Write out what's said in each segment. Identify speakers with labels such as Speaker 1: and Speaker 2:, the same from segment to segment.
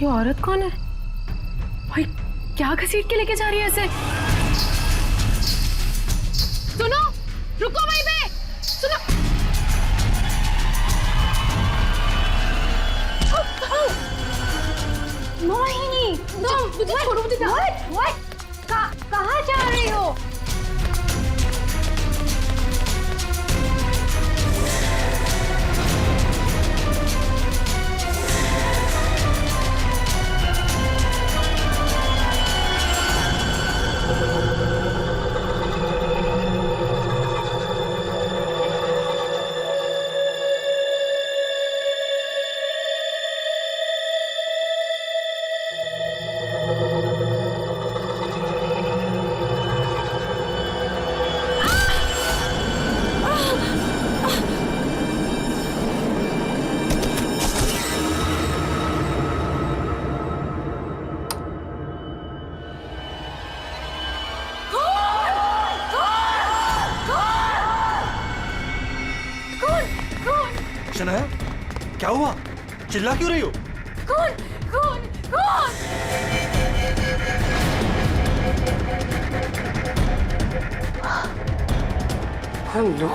Speaker 1: ये औरत कौन है भाई? क्या घसीट के लेके जा रही है ऐसे? सुनो, रुको वहीं पे, सुनो। मोहिनी, मुझे छोड़ो, मुझे कहाँ जा रही हो?
Speaker 2: शनाया, क्या हुआ? चिल्ला क्यों रही हो?
Speaker 1: कौन कौन कौन?
Speaker 3: हेलो।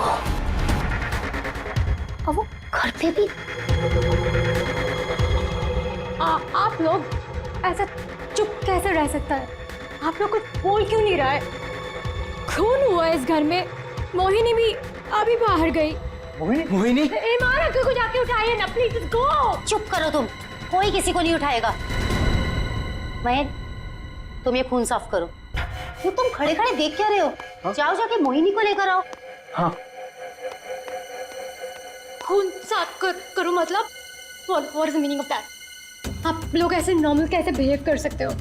Speaker 4: अब वो घर पे भी
Speaker 1: आप लोग ऐसा चुप कैसे रह सकता है? आप लोग कुछ बोल क्यों नहीं रहा है? खून हुआ इस घर में। मोहिनी भी अभी बाहर गई।
Speaker 2: मोहिनी?
Speaker 1: ईमान अंकल को जाके उठाइए ना प्लीज, गो।
Speaker 4: चुप करो तुम, कोई किसी को नहीं उठाएगा। मयंक, तुम ये खून साफ करो। वो तुम खड़े खड़े देख क्या रहे हो?
Speaker 2: हाँ?
Speaker 4: जाओ जाके मोहिनी को लेकर आओ।
Speaker 2: हाँ।
Speaker 1: खून साफ करो मतलब? What is the meaning of that? आप लोग ऐसे नॉर्मल कैसे बिहेव कर सकते हो?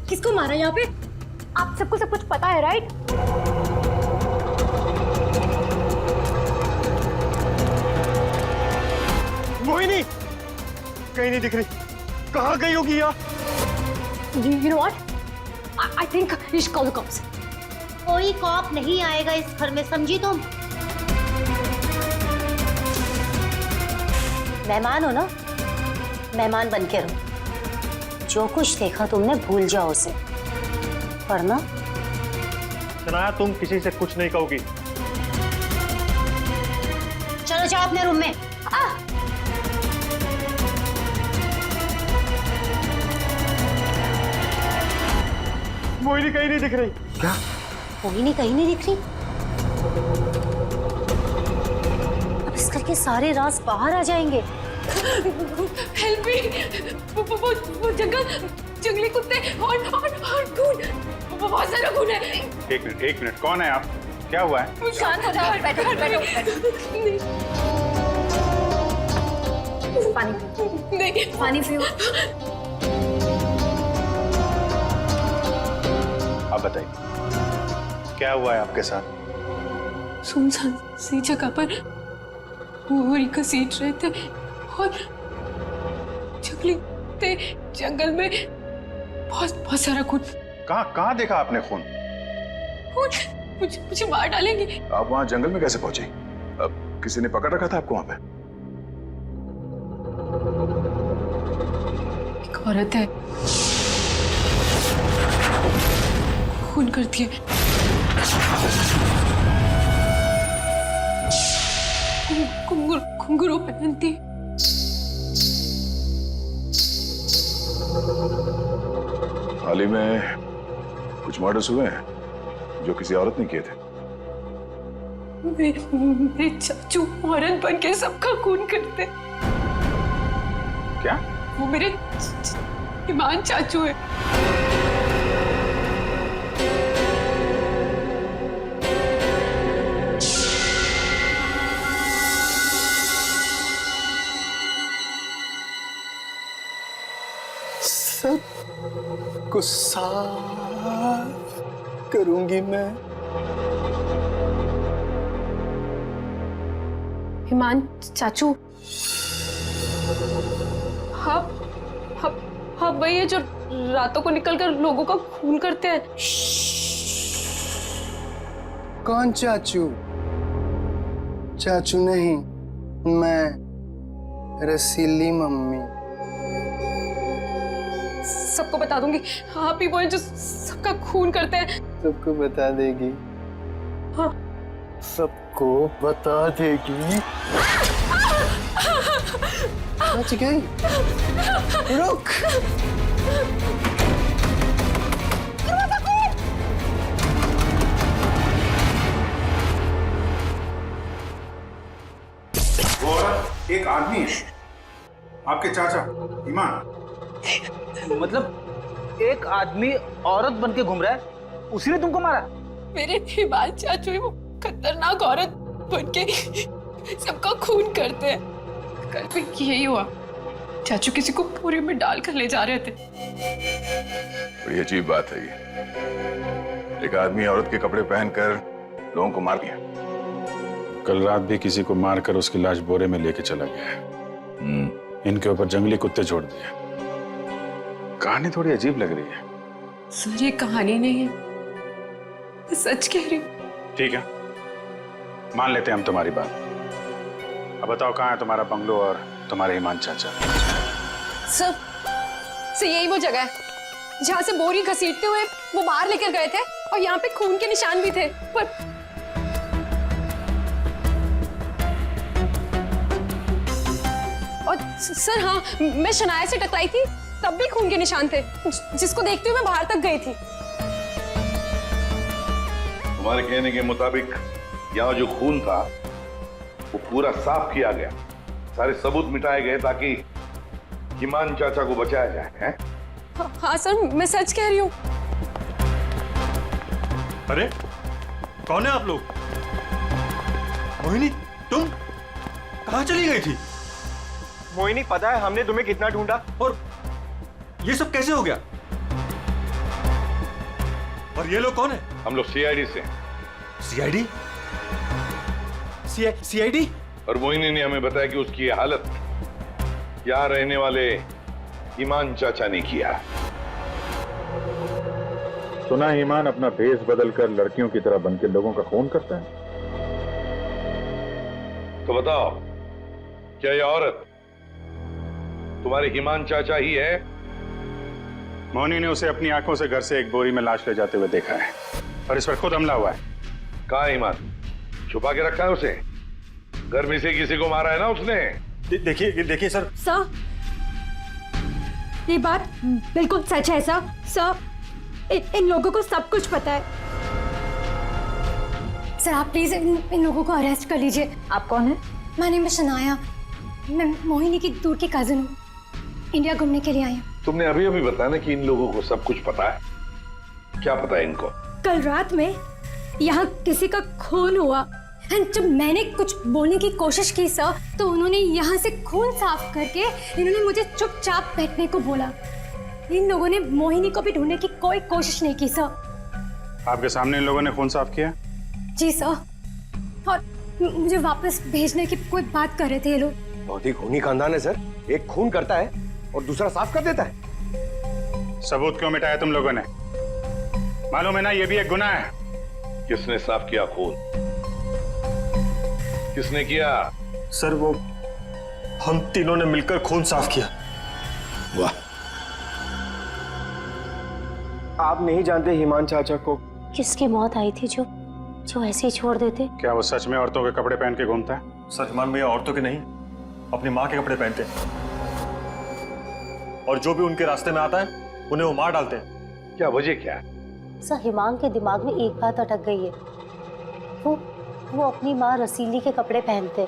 Speaker 1: किसको मारा यहाँ पे? आप सबको सब कुछ पता है, राइट?
Speaker 2: मोहिनी कहीं नहीं दिख रही। कहाँ गई होगी यार?
Speaker 1: You know what? I think you should call the cops.
Speaker 4: कोई कॉप नहीं आएगा इस घर में, समझी तुम? मेहमान हो ना, मेहमान बन के रहो। जो कुछ देखा तुमने भूल जाओ उसे, वरना
Speaker 2: शनाया, तुम किसी से कुछ नहीं कहोगी।
Speaker 4: चलो जाओ अपने रूम में।
Speaker 2: मोहिनी कहीं नहीं दिख रही। क्या?
Speaker 4: मोहिनी कहीं नहीं दिख रही? अब इस घर के सारे राज बाहर आ जाएंगे।
Speaker 1: Help me! वो जंगली कुत्ते और खून, बहुत सारा खून है।
Speaker 5: एक मिनट, कौन है आप? क्या हुआ है?
Speaker 1: शांत हो जाओ, बैठो। पानी पियो।
Speaker 5: आप बताइए, क्या हुआ है आपके साथ?
Speaker 1: सुनसान सी जगह पर बोरी घसीट रहे थे और जंगल में बहुत सारा खून।
Speaker 5: कहाँ देखा आपने खून?
Speaker 1: मुझे मार डालेंगे।
Speaker 6: आप वहाँ जंगल में कैसे पहुंचे? अब किसी ने पकड़ रखा था आपको वहाँ पे?
Speaker 1: एक औरत है, खून करती है। घुंघरू पहनती है।
Speaker 6: हाल ही में कुछ मर्डर्स हुए हैं जो किसी औरत ने किए थे।
Speaker 1: मेरे चाचू औरत बन के सबका खून करते।
Speaker 5: क्या?
Speaker 1: वो मेरे ईमान चाचू है।
Speaker 2: सब को साफ करूंगी मैं।
Speaker 1: ईमान चाचू, हाँ वही है जो रातों को निकलकर लोगों का खून करते हैं।
Speaker 3: कौन चाचू? चाचू नहीं, मैं रसीली मम्मी।
Speaker 1: सबको बता दूंगी। आप ही वो हैं जो सबका खून करते हैं।
Speaker 3: सबको बता देगी।
Speaker 1: हाँ।
Speaker 3: सबको बता देगी। बच गई। रुक।
Speaker 7: वो औरत एक आदमी है, आपके चाचा ईमान।
Speaker 8: मतलब एक आदमी औरत बन के घूम रहा है, उसी ने तुमको मारा?
Speaker 9: मेरे ईमान चाचू ही वो खतरनाक औरत बन के सबका खून करते हैं। कल भी यही हुआ, चाचू किसी को पूरी में डालकर ले जा रहे थे।
Speaker 6: बड़ी अजीब बात है ये। एक आदमी औरत के कपड़े पहनकर लोगों को मार दिया।
Speaker 7: कल रात भी किसी को मारकर उसकी लाश बोरे में लेके चला गया है। इनके ऊपर जंगली कुत्ते छोड़ दिए। कहानी थोड़ी अजीब लग रही है।
Speaker 9: सर ये कहानी नहीं है, मैं सच कह रही हूँ।
Speaker 7: ठीक है, मान लेते हैं हम तुम्हारी बात। अब बताओ कहाँ है तुम्हारा बंगलो और तुम्हारे ईमान चाचा?
Speaker 9: सर यही वो जगह है जहाँ से बोरी घसीटते हुए वो बाहर लेकर गए थे, और यहाँ पे खून के निशान भी थे। पर और सर हाँ, मैं शनाया से टकराई थी, तब भी खून के निशान थे, जिसको देखते हुए मैं बाहर तक गई थी।
Speaker 10: तुम्हारे कहने के मुताबिक यहाँ जो खून था वो पूरा साफ किया गया, सारे सबूत मिटाए गए ताकि ईमान चाचा को बचाया जाए, हैं?
Speaker 9: हाँ सर, मैं सच कह रही हूँ।
Speaker 2: अरे कौन है आप लोग? मोहिनी, तुम कहाँ चली गई थी?
Speaker 11: मोहिनी, पता है हमने तुम्हें कितना ढूंढा,
Speaker 2: और ये सब कैसे हो गया? और ये लोग कौन है?
Speaker 10: हम लोग सीआईडी से।
Speaker 2: सीआईडी? सीआईडी?
Speaker 10: और मोहिनी ने हमें बताया कि उसकी ये हालत यहाँ रहने वाले ईमान चाचा ने किया।
Speaker 7: सुना ईमान अपना भेष बदलकर लड़कियों की तरह बनकर लोगों का खून करता है।
Speaker 10: तो बताओ, क्या ये औरत तुम्हारे ईमान चाचा ही है?
Speaker 7: मोहिनी ने उसे अपनी आंखों से घर से एक बोरी में लाश ले जाते हुए देखा है, और इस पर खुद हमला हुआ है।
Speaker 10: कहाँ है ईमान? छुपा के रखा है उसे? घर में से किसी को मारा है ना उसने?
Speaker 2: देखिए सर।
Speaker 1: सर, ये बात बिल्कुल सच है सर। सर, इन लोगों को सब कुछ पता है। सर आप प्लीज इन लोगों को अरेस्ट कर लीजिए।
Speaker 4: आप कौन है?
Speaker 1: My name is Shanaya. मैं मोहिनी की दूर की कजिन हूँ, इंडिया घूमने के लिए आई हूँ।
Speaker 10: तुमने अभी अभी बताया ना कि इन लोगों को सब कुछ पता है। क्या पता है इनको?
Speaker 1: कल रात में यहाँ किसी का खून हुआ, जब मैंने कुछ बोलने की कोशिश की सर, तो उन्होंने यहाँ से खून साफ करके इन्होंने मुझे चुपचाप बैठने को बोला। इन लोगों ने मोहिनी को भी ढूंढने की कोई कोशिश नहीं की सर।
Speaker 7: आपके सामने इन लोगों ने खून साफ किया?
Speaker 1: जी सर, और मुझे वापस भेजने की कोई बात कर रहे थे ये लोग।
Speaker 11: बहुत ही खूनी खानदान है सर। एक खून करता है और दूसरा साफ कर देता है।
Speaker 7: सबूत क्यों मिटाया तुम लोगों ने? मालूम है ना ये भी एक गुनाह है।
Speaker 10: किसने साफ किया खून? किसने किया?
Speaker 2: सर वो हम तीनों ने मिलकर खून साफ किया।
Speaker 10: वाह,
Speaker 11: आप नहीं जानते ईमान चाचा को?
Speaker 4: किसकी मौत आई थी जो ऐसे ही छोड़ देते?
Speaker 7: क्या वो सच में औरतों के कपड़े पहन के घूमता है?
Speaker 2: सर ईमान भैया औरतों के नहीं, अपनी माँ के कपड़े पहनते हैं, और जो भी उनके रास्ते में आता है उन्हें वो मार डालते हैं।
Speaker 10: क्या वजह क्या है?
Speaker 4: सर हिमांग के दिमाग में एक बात अटक गई है। वो अपनी माँ रसीली के कपड़े पहनते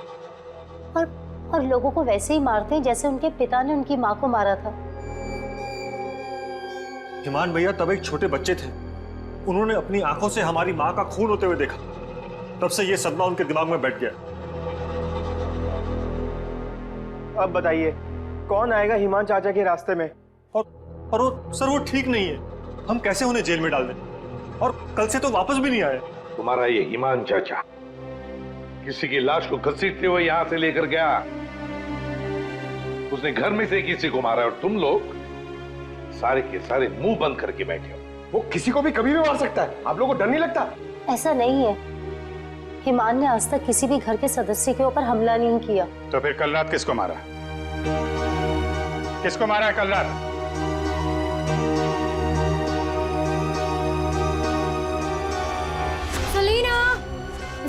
Speaker 4: और लोगों को वैसे ही मारते हैं जैसे उनके पिता ने उनकी माँ को मारा था।
Speaker 2: ईमान भैया तब एक छोटे बच्चे थे, उन्होंने अपनी आंखों से हमारी माँ का खून होते हुए देखा, तब से ये सदमा उनके दिमाग में बैठ गया।
Speaker 11: अब बताइए कौन आएगा ईमान चाचा के रास्ते में?
Speaker 2: और वो सर वो ठीक नहीं है, हम कैसे उन्हें जेल में डाल दें? और कल से तो वापस भी नहीं आए।
Speaker 10: तुम्हारा ये ईमान चाचा किसी की लाश को घसीटते हुए यहां से लेकर गया, उसने घर में से किसी को मारा, और तुम लोग सारे के सारे मुंह बंद करके बैठे हो।
Speaker 11: वो किसी को भी कभी भी मार सकता है, आप लोगों को डर नहीं लगता?
Speaker 4: ऐसा नहीं है, हिमान ने आज तक किसी भी घर के सदस्य के ऊपर हमला नहीं किया।
Speaker 7: तो फिर कल रात किसको मारा? किसको मारा है कल रात?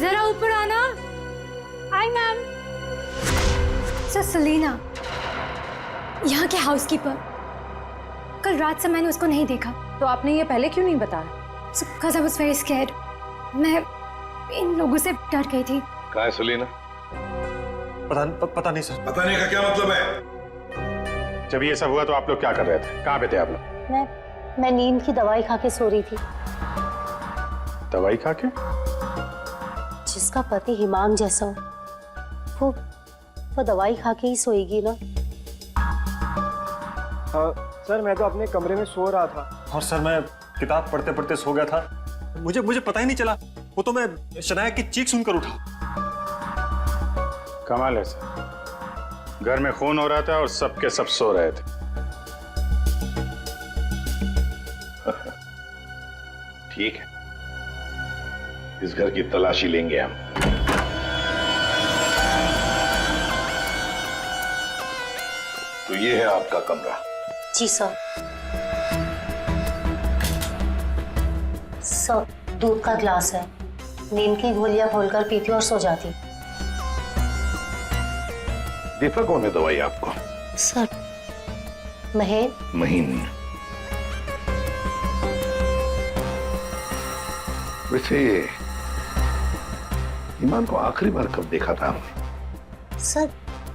Speaker 1: जरा ऊपर आना। Hi ma'am. सर सेलिना, यहाँ के हाउसकीपर। कल रात से मैंने उसको नहीं देखा।
Speaker 9: तो आपने ये पहले क्यों नहीं बताया?
Speaker 1: Because I was very scared. मैं इन लोगों से डर गई थी।
Speaker 10: कहाँ है सलीना?
Speaker 2: पता नहीं सर।
Speaker 10: पता नहीं का क्या मतलब है?
Speaker 7: जब ये सब हुआ तो आप लोग क्या कर रहे थे? कहाँ पे थे आप लोग?
Speaker 4: मैं नींद की दवाई खा के सो रही थी।
Speaker 7: दवाई खा के?
Speaker 4: जिसका पति हिमांग जैसा हो, वो दवाई खा के ही सोएगी ना।
Speaker 3: सर मैं तो अपने कमरे में सो रहा था।
Speaker 2: और सर मैं किताब पढ़ते पढ़ते सो गया था। मुझे पता ही नहीं चला। वो तो मैं शनाया की चीख सुनकर उठा।
Speaker 7: कमाल है सर, घर में खून हो रहा था और सबके सब सो रहे थे।
Speaker 10: ठीक है, इस घर की तलाशी लेंगे हम। तो ये है आपका कमरा।
Speaker 4: जी सर। सर, दूध का ग्लास है। नींद की गोलियां खोलकर पीती और सो जाती।
Speaker 10: देता कौन है दवाई आपको?
Speaker 4: सर, महेश।
Speaker 10: महीन। वैसे ईमान को आखिरी बार कब देखा था आपने?
Speaker 4: सर,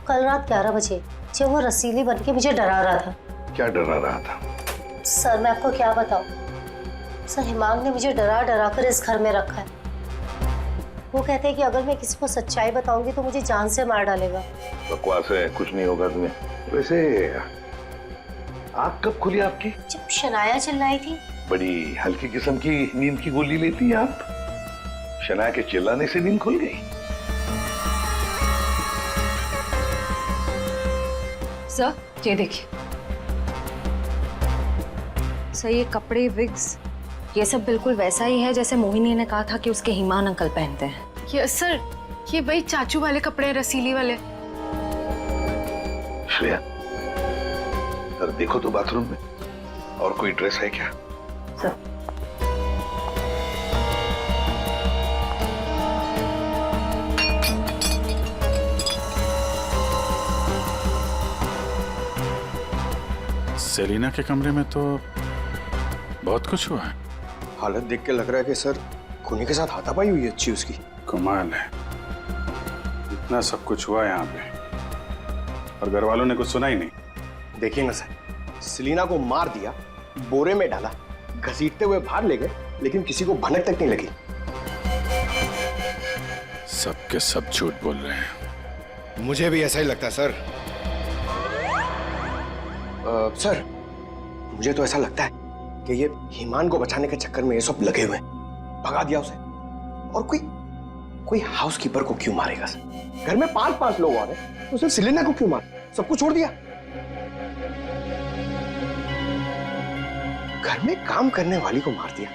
Speaker 4: कल रात 11 बजे जब वो रसीली बन के मुझे डरा रहा था।
Speaker 10: क्या डरा रहा था?
Speaker 4: सर मैं आपको क्या बताऊं। सर, हिमांग ने मुझे डरा डरा कर इस घर में रखा है। वो कहते हैं कि अगर मैं किसी को सच्चाई बताऊंगी तो मुझे जान से मार डालेगा।
Speaker 10: बकवास है, कुछ नहीं होगा तुम्हें। वैसे आँख कब खुली आपकी?
Speaker 4: जब शनाया चिल्लाई थी।
Speaker 10: बड़ी हल्की किस्म की नींद की गोली लेती हैं आप। शनाया के चिल्लाने से नींद खुल गई?
Speaker 9: सर ये देखिए सर, ये कपड़े, विग्स, ये सब बिल्कुल वैसा ही है जैसे मोहिनी ने कहा था कि उसके हिमान अंकल पहनते हैं।
Speaker 12: यस सर, ये वही चाचू वाले कपड़े, रसीली वाले।
Speaker 10: श्रेया, सर देखो तो बाथरूम में और कोई ड्रेस है क्या?
Speaker 9: सर
Speaker 7: सेलिना के कमरे में तो बहुत कुछ हुआ है।
Speaker 11: हालत देख के लग रहा है कि सर खूनी के साथ हाथापाई हुई अच्छी उसकी।
Speaker 7: कमाल है, इतना सब कुछ हुआ यहाँ पे और घर वालों ने कुछ सुना ही नहीं।
Speaker 11: देखिए ना सर, सेलिना को मार दिया, बोरे में डाला, घसीटते हुए बाहर ले गए, लेकिन किसी को भनक तक नहीं लगी।
Speaker 7: सबके सब झूठ बोल रहे हैं।
Speaker 11: मुझे भी ऐसा ही लगता है सर। सर, मुझे तो ऐसा लगता है कि ये हिमान को बचाने के चक्कर में ये सब लगे हुए हैं। भगा दिया उसे। और कोई हाउसकीपर को क्यों मारेगा सर? घर में 5-5 लोग और हैं, तो सिर्फ सेलिना को क्यों मार? सबको छोड़ दिया। घर में काम करने वाली को मार दिया।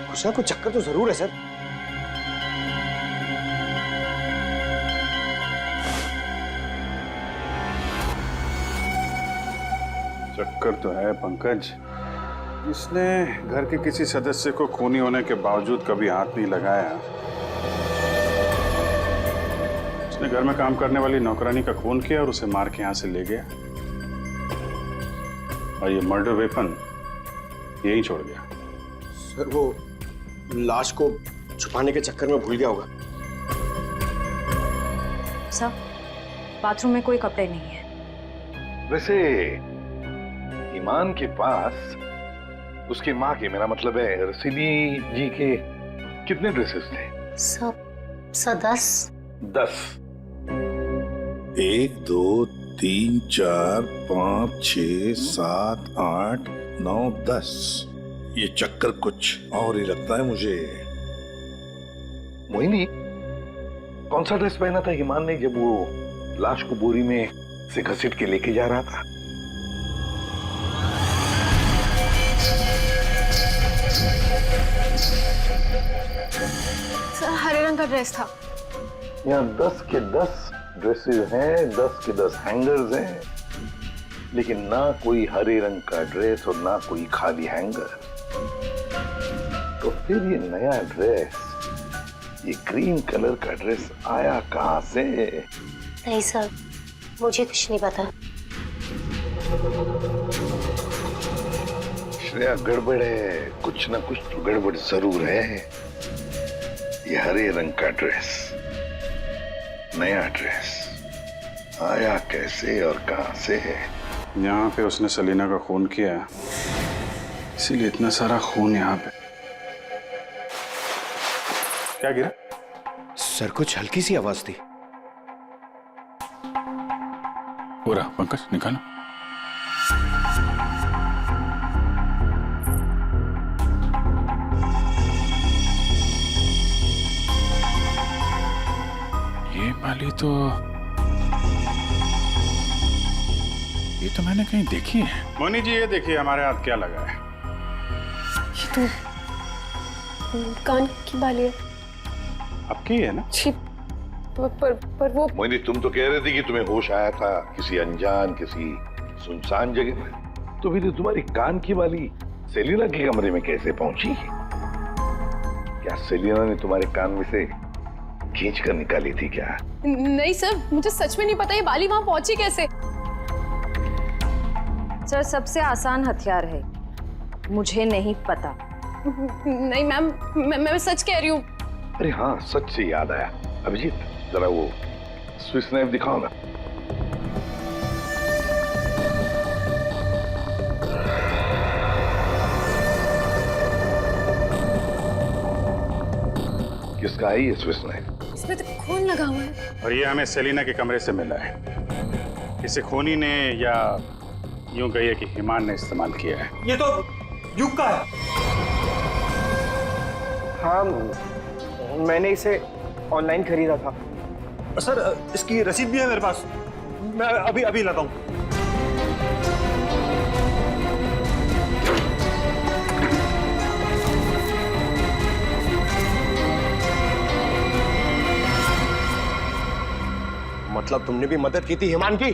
Speaker 11: कुछ ना कुछ चक्कर तो जरूर है सर।
Speaker 7: चक्कर तो है पंकज। इसने घर के किसी सदस्य को खूनी होने के बावजूद कभी हाथ नहीं लगाया। उसने घर में काम करने वाली नौकरानी का खून किया और उसे मार के यहां से ले गया और ये मर्डर वेपन यहीं छोड़ गया।
Speaker 11: सर, वो लाश को छुपाने के चक्कर में भूल गया होगा।
Speaker 9: सर, बाथरूम में कोई कपड़े नहीं है।
Speaker 10: वैसे ईमान के पास उसकी माँ के, मेरा मतलब है रसीली जी के, कितने ड्रेसेस थे?
Speaker 4: सब 10।
Speaker 10: 1 2 3 4 5 6 7 8 9 10। ये चक्कर कुछ और ही लगता है मुझे। मोहिनी, कौन सा ड्रेस पहना था ईमान ने जब वो लाश को बोरी में से घसीट के लेके जा रहा था?
Speaker 12: सर, हरे रंग का ड्रेस था।
Speaker 10: यहाँ 10 के 10 ड्रेसेस हैं, 10 के 10 हैंगर्स हैं, लेकिन ना कोई हरे रंग का ड्रेस और ना कोई खाली हैंगर। तो फिर ये नया ड्रेस ये ग्रीन कलर का ड्रेस आया कहाँ से?
Speaker 4: नहीं सर, मुझे कुछ नहीं पता।
Speaker 10: श्रेया, गड़बड़ है, कुछ ना कुछ तो गड़बड़ जरूर है। ये हरे रंग का ड्रेस, नया ड्रेस, आया कैसे और कहां से है?
Speaker 7: यहाँ पे उसने सलीना का खून किया है, इसीलिए इतना सारा खून यहाँ पे। क्या गिरा?
Speaker 11: सर, कुछ हल्की सी आवाज थी।
Speaker 7: पूरा पंकज निकालो। ये माली तो मैंने कहीं देखी है। मोनी जी, ये देखिए हमारे हाथ क्या लगा है।
Speaker 9: ये तो कान की बाली है।
Speaker 7: आपकी है ना?
Speaker 9: छी, पर वो
Speaker 10: मोहिनी, तुम तो कह रहे थे कि तुम्हें होश आया था किसी अनजान, किसी सुनसान जगह में, तो फिर तुम्हारी कान की बाली सेलिना के कमरे में कैसे पहुंची? क्या सेलिना ने तुम्हारे कान में से खींच कर निकाली थी क्या?
Speaker 9: नहीं सर, मुझे सच में नहीं पता ये बाली वहां पहुंची कैसे।
Speaker 13: सर, सबसे आसान हथियार है, मुझे नहीं पता।
Speaker 9: नहीं मैम, मैं सच कह रही हूँ।
Speaker 10: अरे हाँ, सच से याद आया, अभिजीत जरा वो स्विस नाइफ दिखाओ ना। किसका है ये स्विस नाइफ?
Speaker 1: इसमें तो खून लगा हुआ है।
Speaker 7: और ये हमें सेलिना के कमरे से मिला है। इसे खूनी ने, या यूं कहिए कि हिमान ने इस्तेमाल किया है।
Speaker 2: ये तो युग का है।
Speaker 3: हाँ, मैंने इसे ऑनलाइन खरीदा था।
Speaker 2: सर, इसकी रसीद भी है मेरे पास, मैं अभी लाता हूँ।
Speaker 11: मतलब तुमने भी मदद की थी हिमान की?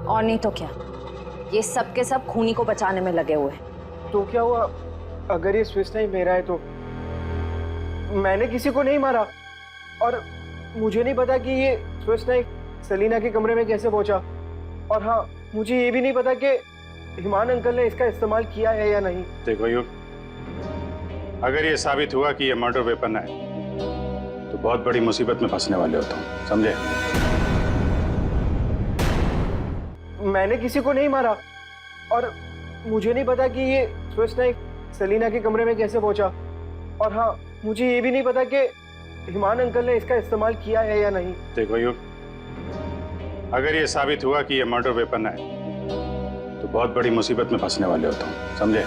Speaker 13: और नहीं तो क्या, ये सब के सब खूनी को बचाने में लगे हुए हैं।
Speaker 3: तो क्या हुआ अगर ये स्विस नाइफ मेरा है? तो मैंने किसी को नहीं मारा, और मुझे नहीं पता कि ये स्विस नाइफ सलीना के कमरे में कैसे पहुंचा। और हाँ, मुझे ये भी नहीं पता कि हिमान अंकल ने इसका इस्तेमाल किया है या नहीं।
Speaker 7: देखो युग, अगर ये साबित हुआ कि ये मर्डर वेपन है तो बहुत बड़ी मुसीबत में फंसने वाले हो तुम, समझे?
Speaker 3: मैंने किसी को नहीं मारा, और मुझे नहीं पता कि ये स्विस नाइफ सलीना के कमरे में कैसे पहुंचा। और हाँ, मुझे ये भी नहीं पता कि हिमान अंकल ने इसका इस्तेमाल किया है या नहीं।
Speaker 7: देखो युग, अगर ये साबित हुआ कि ये मर्डर वेपन है तो बहुत बड़ी मुसीबत में फंसने वाले हो तुम, समझे?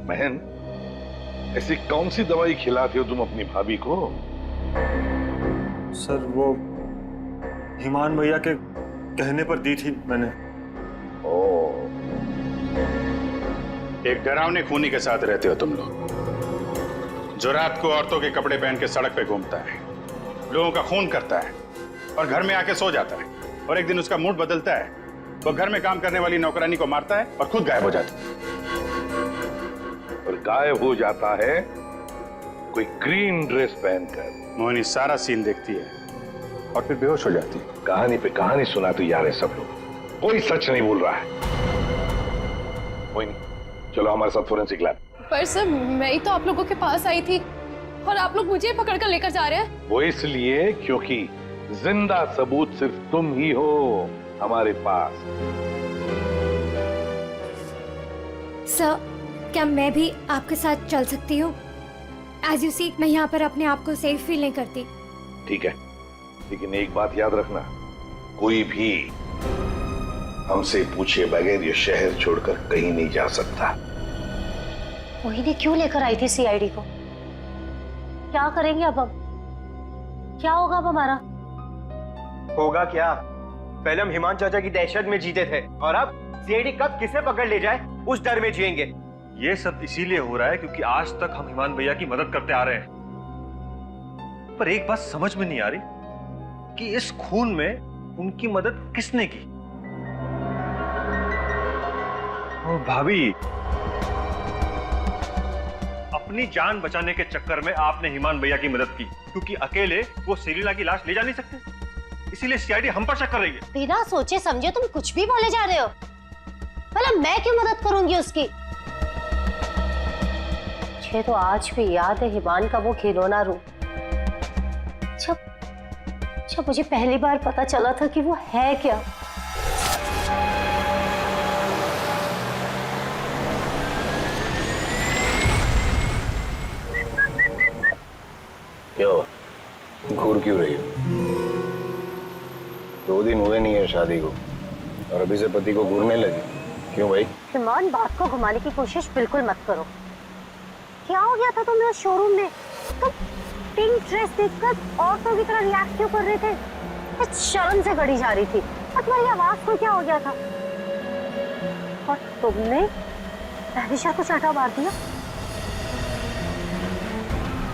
Speaker 10: बहन, ऐसी कौन सी दवाई खिलाते हो तुम अपनी भाभी को?
Speaker 2: सर, वो हिमान भैया के कहने पर दी थी मैंने।
Speaker 10: ओह,
Speaker 7: एक डरावने खूनी के साथ रहते हो तुम लोग, जो रात को औरतों के कपड़े पहन के सड़क पे घूमता है, लोगों का खून करता है और घर में आके सो जाता है, और एक दिन उसका मूड बदलता है, वो घर में काम करने वाली नौकरानी को मारता है और खुद गायब हो जाता है।
Speaker 10: और गायब हो जाता है कोई ग्रीन ड्रेस पहनकर।
Speaker 7: मोहिनी सारा सीन देखती है और फिर बेहोश हो जाती है।
Speaker 10: कहानी पे कहानी सुनाते जा रहे सब लोग, कोई सच नहीं बोल रहा है। मोहिनी, चलो हमारे साथ फोरेंसिक लैब।
Speaker 9: पर सर, मैं ही तो आप लोगों के पास आई थी और आप लोग मुझे पकड़ कर लेकर जा रहे हैं।
Speaker 10: वो इसलिए क्योंकि जिंदा सबूत सिर्फ तुम ही हो हमारे पास।
Speaker 1: सर, क्या मैं भी आपके साथ चल सकती हूँ? एज यू सी, मैं यहाँ पर अपने आप को सेफ फील नहीं करती।
Speaker 10: ठीक है, लेकिन एक बात याद रखना, कोई भी हमसे पूछे बगैर ये शहर छोड़कर कहीं नहीं जा सकता।
Speaker 4: मोहिनी क्यों लेकर आई थी सीआईडी को? क्या करेंगे अब हम? क्या होगा अब हमारा?
Speaker 3: होगा क्या? पहले हम हिमान चाचा की दहशत में जीते थे, और अब सीआईडी कब किसे पकड़ ले जाए उस डर में जिएंगे।
Speaker 2: ये सब इसीलिए हो रहा है क्योंकि आज तक हम हिमान भैया की मदद करते आ रहे हैं। पर एक बात समझ में नहीं आ रही कि इस खून में उनकी मदद किसने की। भाभी, अपनी जान बचाने के चक्कर में आपने हिमान भैया की मदद की, क्योंकि अकेले वो सेलिना की लाश ले जा नहीं सकते, इसीलिए सीआईडी हम पर शक कर रही है।
Speaker 4: बिना सोचे समझे तुम कुछ भी बोले जा रहे हो। भला मैं क्यों मदद करूंगी उसकी? मुझे तो आज भी याद है हिमान का वो खिलौना रूप, जब मुझे पहली बार पता चला था कि वो है क्या।
Speaker 5: क्या हुआ? घूर क्यों रही हो? 2 दिन हुए नहीं है शादी को और अभी से पति को घूरने लगी, क्यों भाई?
Speaker 4: हिमान, बात को घुमाने की कोशिश बिल्कुल मत करो। क्या हो गया था तुम्हें शोरूम में? तुम पिंक ड्रेस देखकर औरतों की तरह रिएक्ट क्यों कर रहे थे? इस शर्म से गड़ी जा रही थी और तुम्हारी आवाज को क्या हो गया था? और तुमने तहरीशा को चाटा मार दिया।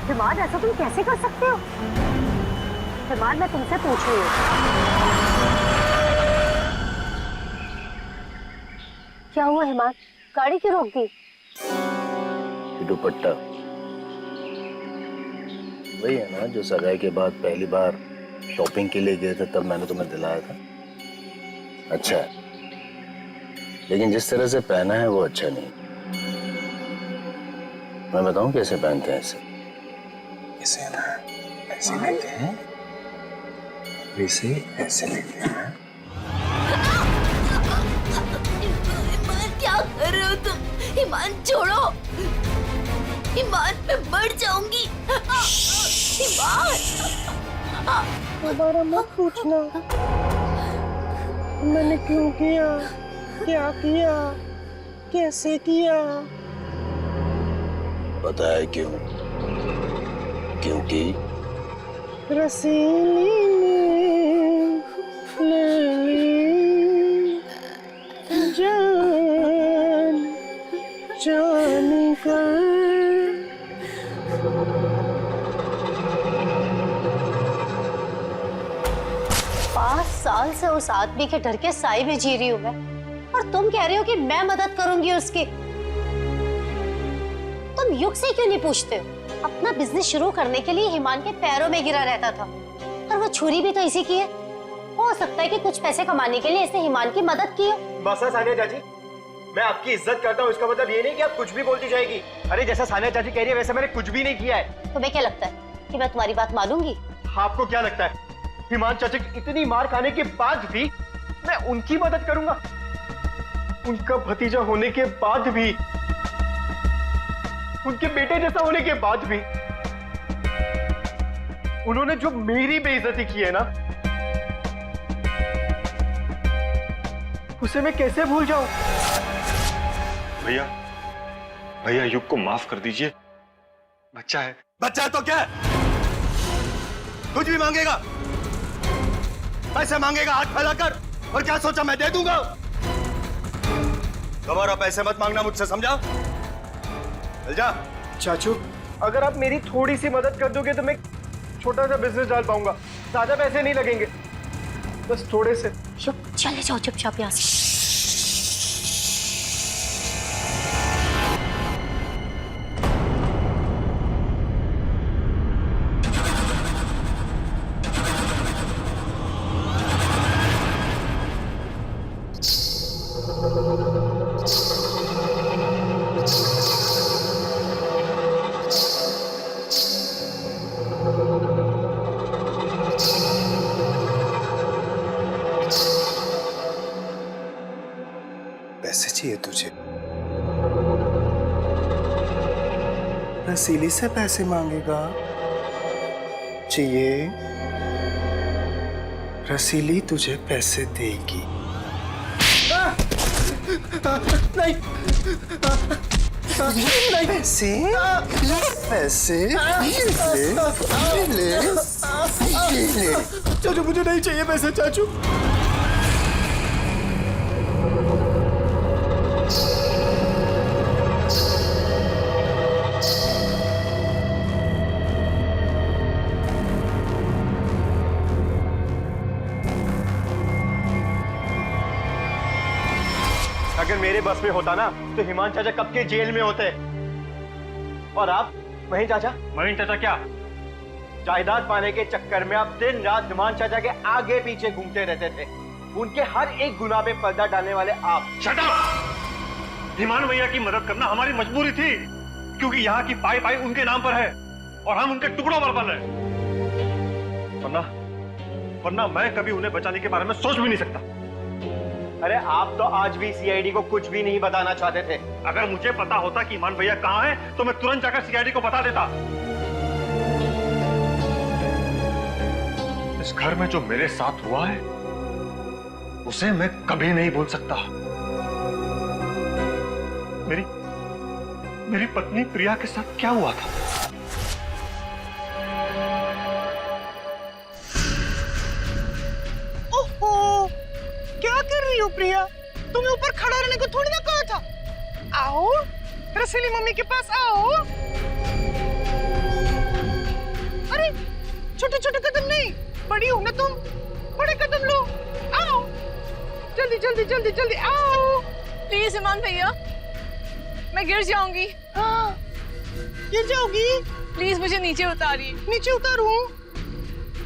Speaker 4: हिमान, ऐसा तुम कैसे कर सकते हो? हिमान, मैं तुमसे पूछ रही हूँ, क्या हुआ हिमान? गाड़ी क्यों रोक दी?
Speaker 5: दुपट्टा वही है ना जो सगाई के बाद पहली बार शॉपिंग के लिए गए थे, तब मैंने तुम्हें दिलाया था। अच्छा है, लेकिन जिस तरह से पहना है वो अच्छा नहीं। मैं बताऊं कैसे पहनते हैं इसे? इसे ना ऐसे लेते हैं, इसे ऐसे लेते हैं।
Speaker 14: ईमान, क्या कर रहे हो तुम? ईमान छोड़ो, ईमान मैं मर जाऊंगी। ईमान,
Speaker 3: दोबारा मत पूछना मैंने क्यों किया, क्या किया, कैसे किया।
Speaker 5: पता है क्यों? क्योंकि
Speaker 3: रसीली ने ले ली जान जान कर।
Speaker 4: 5 साल से उस आदमी के डर के साए में जी रही हूँ मैं, और तुम कह रहे हो कि मैं मदद करूंगी उसकी। तुम युग से क्यों नहीं पूछते हो? अपना बिजनेस शुरू करने के लिए हिमान के पैरों में गिरा रहता था, और वो छुरी भी तो इसी की है। हो सकता है कि कुछ पैसे कमाने के लिए इसने हिमान की मदद की हो।
Speaker 3: बस है सानिया चाची, मैं आपकी इज्जत करता हूँ, इसका मतलब ये नहीं कि आप कुछ भी बोलती जाएगी। अरे जैसा सानिया चाची कह रही है वैसे मैंने कुछ भी नहीं किया है।
Speaker 4: तुम्हें क्या लगता है कि मैं तुम्हारी बात मानूंगी?
Speaker 3: आपको क्या लगता है हिमान चाचा की इतनी मार खाने के बाद भी मैं उनकी मदद करूंगा? उनका भतीजा होने के बाद भी, उनके बेटे जैसा होने के बाद भी उन्होंने जो मेरी बेइज्जती की है ना, उसे मैं कैसे भूल जाऊं?
Speaker 2: भैया, भैया युग को माफ कर दीजिए, बच्चा है।
Speaker 11: बच्चा है तो क्या है? कुछ भी मांगेगा, पैसे मांगेगा हाथ फैलाकर, और क्या सोचा मैं दे दूंगा? दोबारा पैसे मत मांगना मुझसे, समझा? चल जा।
Speaker 3: चाचू, अगर आप मेरी थोड़ी सी मदद कर दोगे तो मैं छोटा सा बिजनेस डाल पाऊंगा। ज्यादा पैसे नहीं लगेंगे, बस थोड़े से।
Speaker 4: चले जाओ चुपचाप यहाँ से।
Speaker 11: पैसे चाहिए तुझे? रसीली से पैसे मांगेगा? चाहिए? रसीली तुझे पैसे देगी। नहीं, नहीं, पैसे, पैसे, ले, ले। चाचू मुझे नहीं चाहिए पैसे, चाचू।
Speaker 3: अगर मेरे बस में होता ना तो हिमान चाचा कब के जेल में होते। और आप महीन चाचा?
Speaker 2: महीन चाचा क्या?
Speaker 3: जायदाद पाने के चक्कर में आप दिन रात हिमान चाचा के आगे पीछे घूमते रहते थे। उनके हर एक गुनाह पे पर्दा डालने वाले आप।
Speaker 2: Shut up! हिमान भैया की मदद करना हमारी मजबूरी थी, क्योंकि यहाँ की पाई पाई उनके नाम पर है और हम उनके टुकड़ों पर पल रहे। वरना मैं कभी उन्हें बचाने के बारे में सोच भी नहीं सकता।
Speaker 3: अरे आप तो आज भी सीआईडी को कुछ भी नहीं बताना चाहते थे।
Speaker 2: अगर मुझे पता होता कि हिमान भैया कहाँ है तो मैं तुरंत जाकर सीआईडी को बता देता। इस घर में जो मेरे साथ हुआ है उसे मैं कभी नहीं भूल सकता। मेरी पत्नी प्रिया के साथ क्या हुआ था?
Speaker 8: ओहो, क्या कर रही हो प्रिया? तुम्हें ऊपर खड़ा रहने को थोड़ी ना कहा था। आओ, रसीली मम्मी के पास आओ। अरे छोटे छोटे कदम नहीं, बड़ी हो ना तुम, बड़े कदम लो। आओ, जल्दी जल्दी जल्दी जल्दी आओ।
Speaker 12: प्लीज हिमान भैया, मैं गिर जाऊंगी।
Speaker 8: हाँ, गिर जाओगी?
Speaker 12: प्लीज मुझे नीचे उतारिए।
Speaker 8: नीचे उतारूं?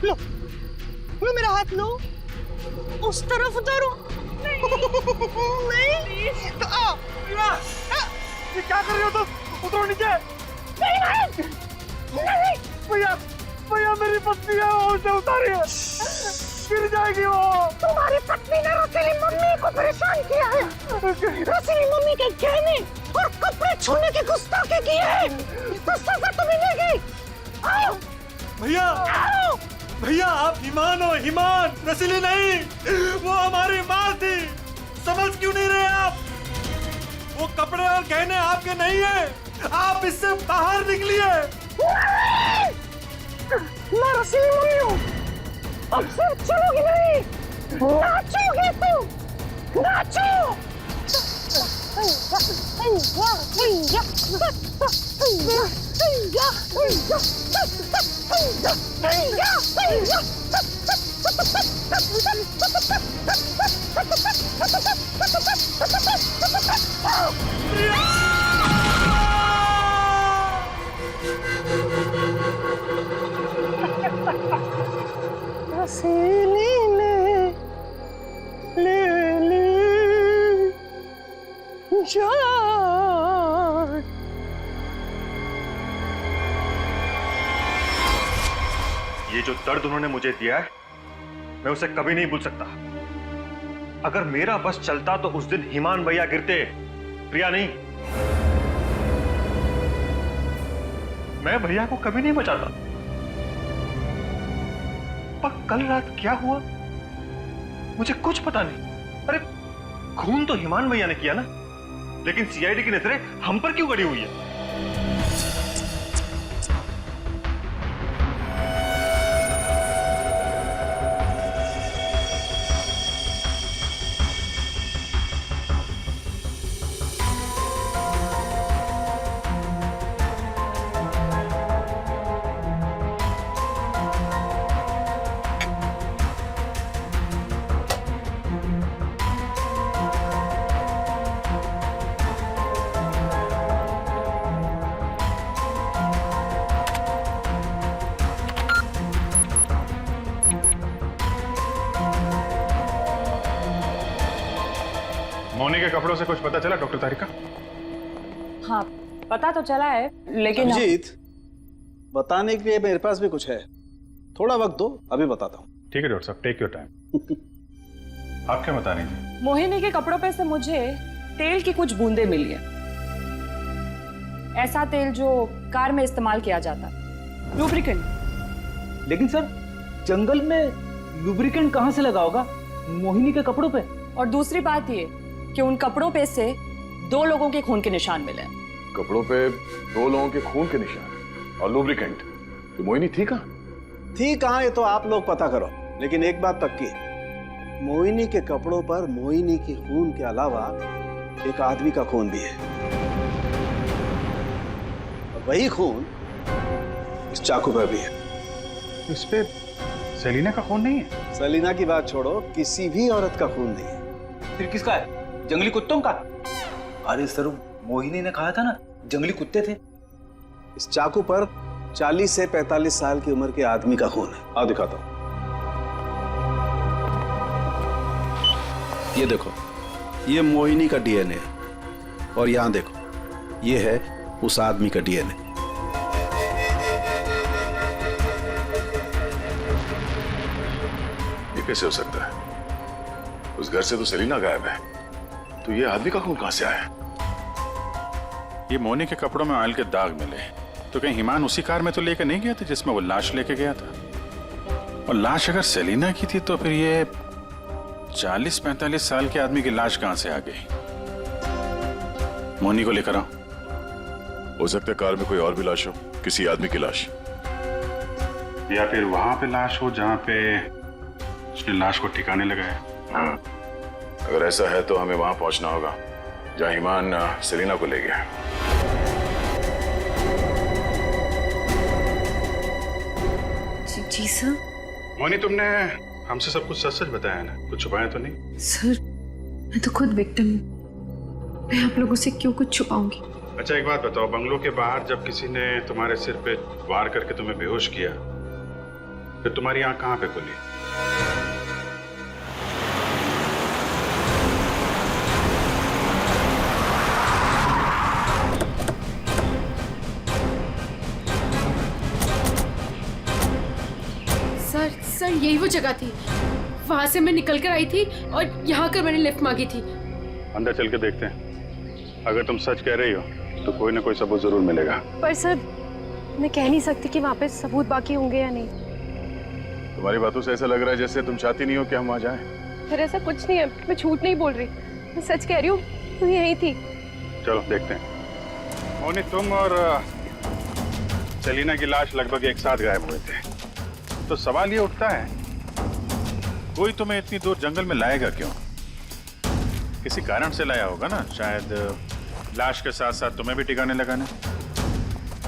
Speaker 8: लो, लो मेरा हाथ लो। उस तरफ उतारो। नहीं, तो आओ।
Speaker 3: ये क्या कर रहे हो तुम? उतरो नीचे।
Speaker 8: नहीं,
Speaker 3: भैया, भैया मेरी पत्नी है, वो उसे उतारिए, गिर जाएगी वो।
Speaker 8: तुम्हारी पत्नी ने रसीली मम्मी को परेशान किया है। रसीली मम्मी के गहने और कपड़े छूने की गुस्ताखी की है, तो सजा तो मिलेगी। आओ
Speaker 2: भैया,
Speaker 8: आओ।
Speaker 2: भैया आप हिमान हो, हिमान, रसीली नहीं। वो हमारी माँ थी, समझ क्यों नहीं रहे आप? वो कपड़े और गहने आपके नहीं है, आप इससे बाहर निकलिए।
Speaker 8: मैं रसीली मम्मी हूँ, अब सिर्फ चलोगी नहीं, नाचोगे तुम, नाचो। रसीली ने ले ली जान।
Speaker 2: ये जो दर्द उन्होंने मुझे दिया है मैं उसे कभी नहीं भूल सकता। अगर मेरा बस चलता तो उस दिन हिमान भैया गिरते, प्रिया नहीं। मैं भैया को कभी नहीं बचाता। पर कल रात क्या हुआ मुझे कुछ पता नहीं। अरे खून तो हिमान भैया ने किया ना, लेकिन सीआईडी की नजरें हम पर क्यों गड़ी हुई है?
Speaker 7: मोनी के कपड़ों से कुछ पता चला डॉक्टर तारिका?
Speaker 13: हाँ, पता तो चला है, लेकिन
Speaker 15: अभिजीत, बताने के लिए मेरे पास भी कुछ है, थोड़ा वक्त दो, अभी बताता हूँ।
Speaker 7: ठीक है डॉक्टर साहब, टेक योर टाइम। आप क्या बता रही थी?
Speaker 13: मोहिनी के कपड़ों पे से मुझे तेल की कुछ बूंदें मिली है। ऐसा तेल जो कार में इस्तेमाल किया जाता, लुब्रिकेंट।
Speaker 8: लेकिन सर, जंगल में लुब्रिकेंट कहाँ से लगा होगा मोहिनी के कपड़ों पे?
Speaker 13: और दूसरी बात ये कि उन कपड़ों पे से 2 लोगों के खून के निशान मिले।
Speaker 6: कपड़ों पे 2 लोगों के खून के निशान और लुब्रिकेंट। तो मोहिनी थी कहाँ?
Speaker 15: थी कहाँ ये तो आप लोग पता करो, लेकिन एक बात पक्की, मोहिनी के कपड़ों पर मोहिनी के खून के अलावा एक आदमी का खून भी है। और वही खून इस चाकू पर भी है।
Speaker 7: इस पे सेलिना का खून नहीं है?
Speaker 15: सेलिना की बात छोड़ो, किसी भी औरत का खून नहीं है।
Speaker 8: फिर किसका है? जंगली कुत्तों का? अरे सर, मोहिनी ने कहा था ना जंगली कुत्ते थे।
Speaker 15: इस चाकू पर 40 से 45 साल की उम्र के आदमी का खून है। आओ दिखाता हूं। ये देखो, ये मोहिनी का डीएनए है और यहां देखो, ये है उस आदमी का डीएनए।
Speaker 6: ये कैसे हो सकता है? उस घर से तो सेलिना गायब है, तो ये आदमी का खून कहां से आया?
Speaker 7: ये मोनी के कपड़ों में ऑयल के दाग मिले, तो कहीं हिमान उसी कार में तो लेकर नहीं गया था जिसमें वो लाश लेके गया था? और लाश अगर सेलिना की थी तो फिर ये 40-45 साल के आदमी की लाश कहां से आ गई? मोनी को लेकर आओ।
Speaker 6: हो सकता है कार में कोई और भी लाश हो, किसी आदमी की लाश,
Speaker 7: या फिर वहां पे लाश हो जहां पे उसने लाश को ठिकाने लगाया।
Speaker 6: हाँ, अगर ऐसा है तो हमें वहां पहुंचना होगा जहां हिमान सेलिना को ले गया।
Speaker 12: जी सर।
Speaker 7: मोनी, तुमने हमसे सब कुछ सच सच बताया ना, कुछ छुपाया तो नहीं?
Speaker 12: सर मैं तो खुद विक्टिम हूँ, मैं आप लोगों से क्यों कुछ छुपाऊंगी?
Speaker 7: अच्छा एक बात बताओ, बंगलों के बाहर जब किसी ने तुम्हारे सिर पे वार करके तुम्हें बेहोश किया, फिर तुम्हारी आंख कहां पे खुली?
Speaker 12: सर यही वो जगह थी, वहां से मैं निकल कर आई थी और यहाँ कर मैंने लिफ्ट मांगी थी।
Speaker 7: अंदर चल के देखते हैं, अगर तुम सच कह रही हो तो कोई ना कोई सबूत जरूर मिलेगा।
Speaker 12: पर सर मैं कह नहीं सकती कि वहाँ पे सबूत बाकी होंगे या नहीं।
Speaker 6: तुम्हारी बातों से ऐसा लग रहा है जैसे तुम चाहती नहीं हो कि हम वहां जाएं।
Speaker 12: सर ऐसा कुछ नहीं है, मैं झूठ नहीं बोल रही, मैं सच कह रही हूँ, तो यही थी।
Speaker 7: चलो देखते हैं। मोनी, तुम और सेलिना की लाश लगभग एक साथ गायब हुए थे, तो सवाल ये उठता है कोई तुम्हें इतनी दूर जंगल में लाएगा क्यों? किसी कारण से लाया होगा ना, शायद लाश के साथ साथ तुम्हें भी ठिकाने लगाने।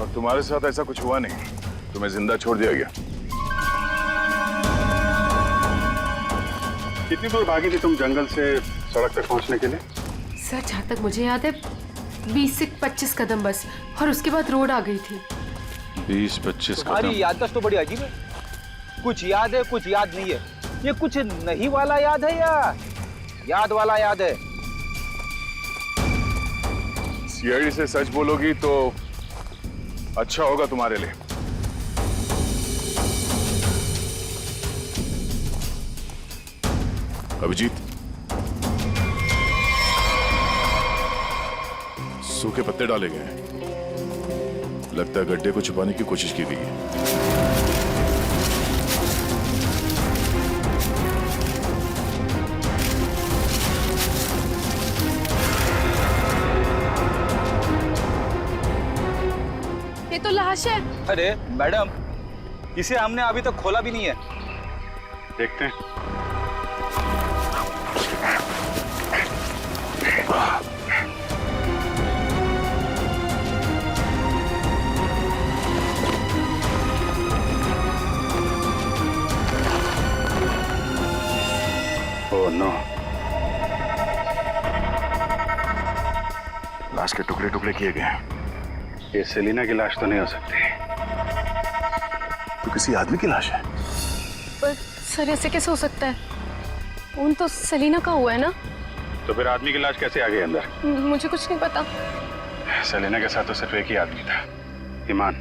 Speaker 6: और तुम्हारे साथ ऐसा कुछ हुआ नहीं, तुम्हें जिंदा छोड़ दिया गया।
Speaker 7: कितनी दूर भागी थी तुम जंगल से सड़क तक पहुंचने के लिए?
Speaker 12: सर जहाँ तक मुझे याद है 20 से 25 कदम बस, और उसके बाद रोड आ गई थी।
Speaker 7: 20-25 कदम।
Speaker 16: तुम्हारी याददाश्त तो बड़ी अजीब है, कुछ याद है कुछ याद नहीं है। ये कुछ नहीं वाला याद है या याद वाला याद है?
Speaker 6: सीआईडी से सच बोलोगी तो अच्छा होगा तुम्हारे लिए। अभिजीत, सूखे पत्ते डाले गए हैं, लगता है गड्ढे को छुपाने की कोशिश की गई है।
Speaker 12: ये तो लाश है।
Speaker 16: अरे मैडम, इसे हमने अभी तक खोला भी नहीं है।
Speaker 7: देखते हैं। ओह नो,
Speaker 6: लाश के टुकड़े टुकड़े किए गए हैं।
Speaker 7: ये सेलिना की लाश तो नहीं हो सकती,
Speaker 6: तो किसी आदमी की लाश है।
Speaker 12: पर सर ऐसे कैसे हो सकता है? खून तो सेलिना का हुआ है ना?
Speaker 7: तो फिर आदमी की लाश कैसे आ गई अंदर?
Speaker 12: मुझे कुछ नहीं पता।
Speaker 7: सेलिना के साथ तो सिर्फ एक ही आदमी था, ईमान।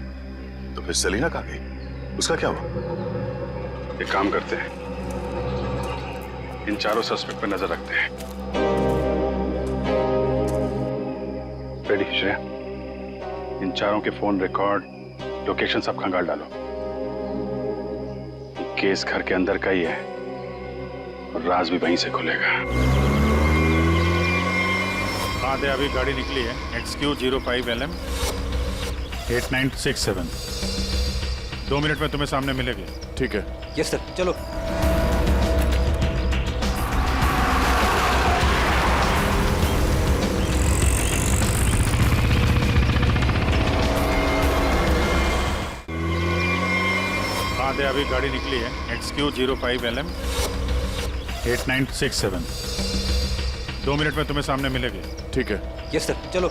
Speaker 6: तो फिर सेलिना कहाँ गई? उसका क्या हुआ?
Speaker 7: एक काम करते हैं, इन चारों सस्पेक्ट पर नजर रखते हैं। रेडी श्रेया, इन चारों के फोन रिकॉर्ड, लोकेशन सब खंगाल डालो। केस घर के अंदर का ही है और राज भी वहीं से खुलेगा। हाँ दे, अभी गाड़ी निकली है, XQ05LM 8967। 2 मिनट में तुम्हें सामने मिलेगी।
Speaker 6: ठीक है।
Speaker 16: यस सर, चलो।
Speaker 7: दे, अभी गाड़ी निकली है, XQ05LM 8967। 2 मिनट में तुम्हें सामने मिलेगी।
Speaker 6: ठीक है।
Speaker 16: यस सर, चलो।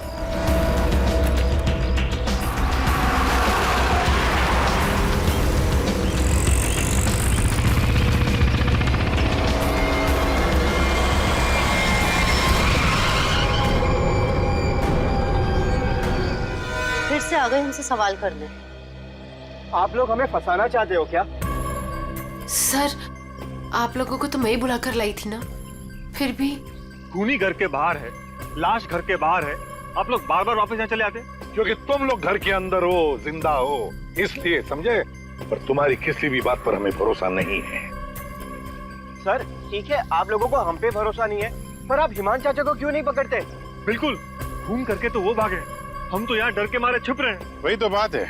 Speaker 4: आ गए हमसे सवाल करने।
Speaker 3: आप लोग हमें फंसाना चाहते हो क्या?
Speaker 12: सर, आप लोगों को तो मैं ही बुलाकर लाई थी ना, फिर भी।
Speaker 2: खूनी घर के बाहर है, लाश घर के बाहर है, आप लोग बार बार वापस यहाँ चले आते?
Speaker 10: क्योंकि तुम लोग घर के अंदर हो, जिंदा हो, इसलिए, समझे? पर तुम्हारी किसी भी बात पर हमें भरोसा नहीं है।
Speaker 3: सर ठीक है, आप लोगों को हम पे भरोसा नहीं है, पर आप हिमान चाचा को क्यों नहीं पकड़ते?
Speaker 2: बिल्कुल, खून करके तो वो भागे, हम तो यहाँ डर के मारे छुप रहे हैं।
Speaker 7: वही तो बात है,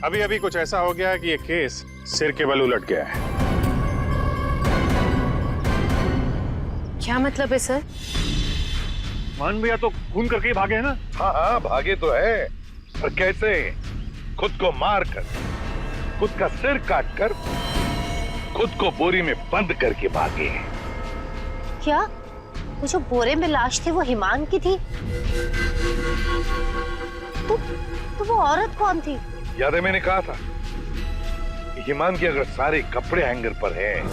Speaker 7: अभी अभी कुछ ऐसा हो गया है कि ये केस सिर के बल उलट गया है।
Speaker 12: क्या मतलब है सर?
Speaker 2: मान भैया तो खून करके ही भागे है ना?
Speaker 10: हाँ हाँ, भागे तो है, पर कैसे? खुद को मार कर, खुद का सिर काट कर, खुद को बोरी में बंद करके भागे।
Speaker 4: क्या वो जो बोरे में लाश थी वो हिमान की थी? तो वो औरत कौन थी?
Speaker 10: याद है मैंने कहा था कि हिमान के अगर सारे कपड़े हैंगर पर हैं,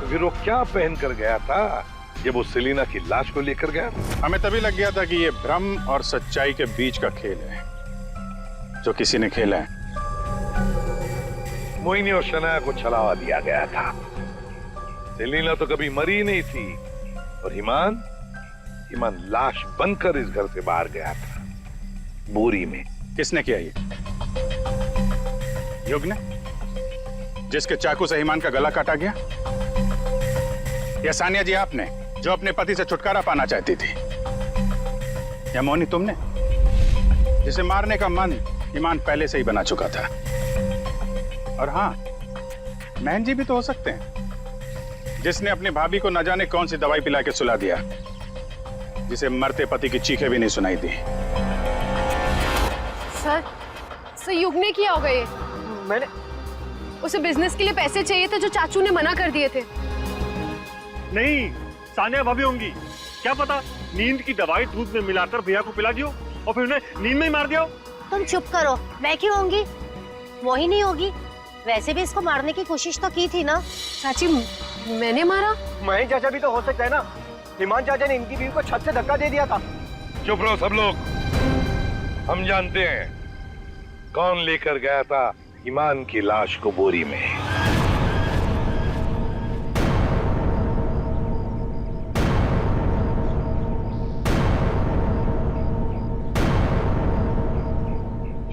Speaker 10: तो फिर वो क्या पहन कर गया था जब वो सेलिना की लाश को लेकर गया?
Speaker 7: हमें तभी लग गया था कि ये भ्रम और सच्चाई के बीच का खेल है जो किसी ने खेला है।
Speaker 10: मोहिनी और शनाया को छलावा दिया गया था। सेलिना तो कभी मरी नहीं थी, और हिमान लाश बनकर इस घर से बाहर गया था, बोरी में।
Speaker 7: किसने किया ये? युग ने, जिसके चाकू से हिमान का गला काटा गया? या सानिया जी आपने, जो अपने पति से छुटकारा पाना चाहती थी? या मोहिनी तुमने, जिसे मारने का मन हिमान पहले से ही बना चुका था? और हाँ, महन जी भी तो हो सकते हैं, जिसने अपनी भाभी को न जाने कौन सी दवाई पिला के सुला दिया, जिसे मरते पति की चीखें भी नहीं सुनाई दी।
Speaker 12: सर युग ने किया होगा ये।
Speaker 3: मैंने
Speaker 12: उसे बिजनेस के लिए पैसे चाहिए थे जो चाचू ने मना कर दिए थे।
Speaker 2: नहीं, सानिया भाभी होंगी, क्या पता नींद की दवाई दूध में मिलाकर भैया को पिला दियो और फिर उन्हें नींद में ही मार दिया।
Speaker 4: तुम चुप करो, मैं क्यों होंगी? मोहिनी होगी। वैसे भी इसको मारने की कोशिश तो की थी ना।
Speaker 12: चाची, मैंने मारा?
Speaker 3: महेश चाचा भी तो हो सकता है ना, हिमान चाचा ने इनकी बीवी को छत से धक्का दे दिया था।
Speaker 10: चुप रहो सब लोग, हम जानते हैं कौन लेकर गया था हिमान की लाश को बोरी में।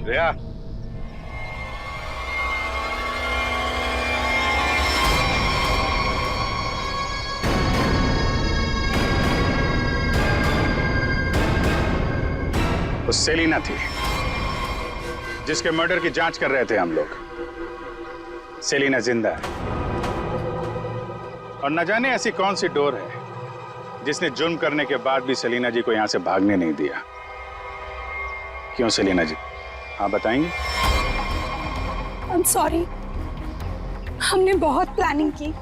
Speaker 10: श्रेया,
Speaker 7: वो सेलिना थी जिसके मर्डर की जांच कर रहे थे हम लोग। सेलिना जिंदा है, और न जाने ऐसी कौन सी डोर है जिसने जुर्म करने के बाद भी सेलिना जी को यहां से भागने नहीं दिया। क्यों सेलिना जी, आप बताएंगे?
Speaker 1: I'm sorry, हमने बहुत प्लानिंग की,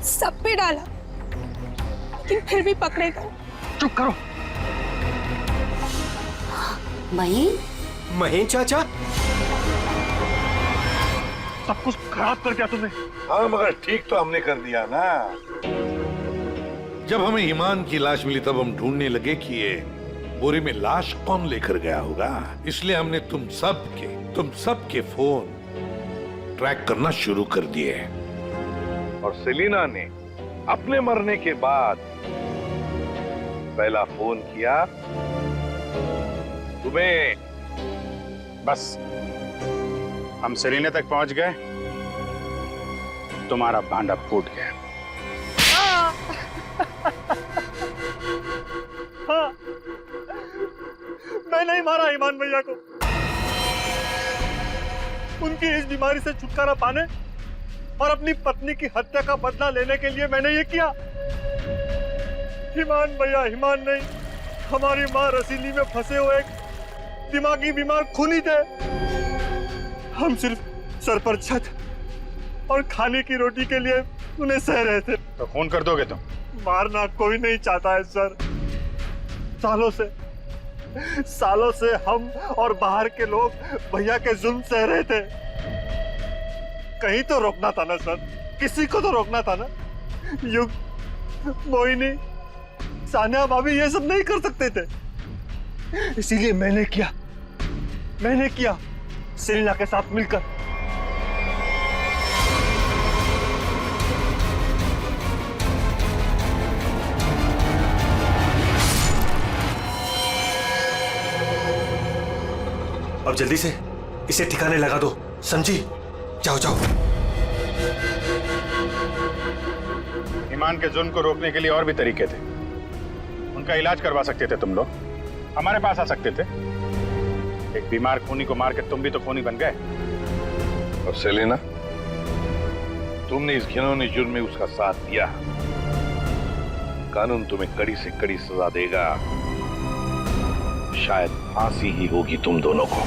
Speaker 1: सब पे डाला, लेकिन फिर भी पकड़े गए।
Speaker 2: चुप करो।
Speaker 3: महेश चाचा,
Speaker 2: सब कुछ खराब कर दिया तुमने।
Speaker 10: हाँ, मगर ठीक तो हमने कर दिया ना। जब हमें ईमान की लाश मिली तब हम ढूंढने लगे कि ये बोरी में लाश कौन लेकर गया होगा, इसलिए हमने तुम सब के फोन ट्रैक करना शुरू कर दिए। और सेलिना ने अपने मरने के बाद पहला फोन किया तुम्हें।
Speaker 7: बस हम सेलिना तक पहुंच गए, तुम्हारा भांडा फूट गया।
Speaker 2: हाँ, मैं नहीं मारा ईमान भैया को। उनकी इस बीमारी से छुटकारा पाने और अपनी पत्नी की हत्या का बदला लेने के लिए मैंने ये किया। ईमान भैया ईमान नहीं, हमारी माँ रसीली में फंसे हुए एक दिमागी बीमार खूनी थे। हम सिर्फ सर पर छत और खाने की रोटी के लिए उन्हें सह रहे थे।
Speaker 7: तो खून कर दोगे तुम?
Speaker 2: मारना कोई नहीं चाहता है सर। सालों से हम और बाहर के लोग भैया के जुल्म सह रहे थे। कहीं तो रोकना था ना सर, किसी को तो रोकना था ना। युग, मोहिनी, सानिया भाभी ये सब नहीं कर सकते थे, इसीलिए मैंने किया। मैंने किया सेलिना के साथ मिलकर। अब जल्दी से इसे ठिकाने लगा दो, समझी? जाओ जाओ।
Speaker 7: ईमान के जुल्म को रोकने के लिए और भी तरीके थे। उनका इलाज करवा सकते थे तुम लोग, हमारे पास आ सकते थे। एक बीमार खूनी को मार के तुम भी तो खूनी बन गए।
Speaker 10: और सेलिना, तुमने इस घिनौने जुर्म में उसका साथ दिया। कानून तुम्हें कड़ी से कड़ी सजा देगा, शायद फांसी ही होगी तुम दोनों को।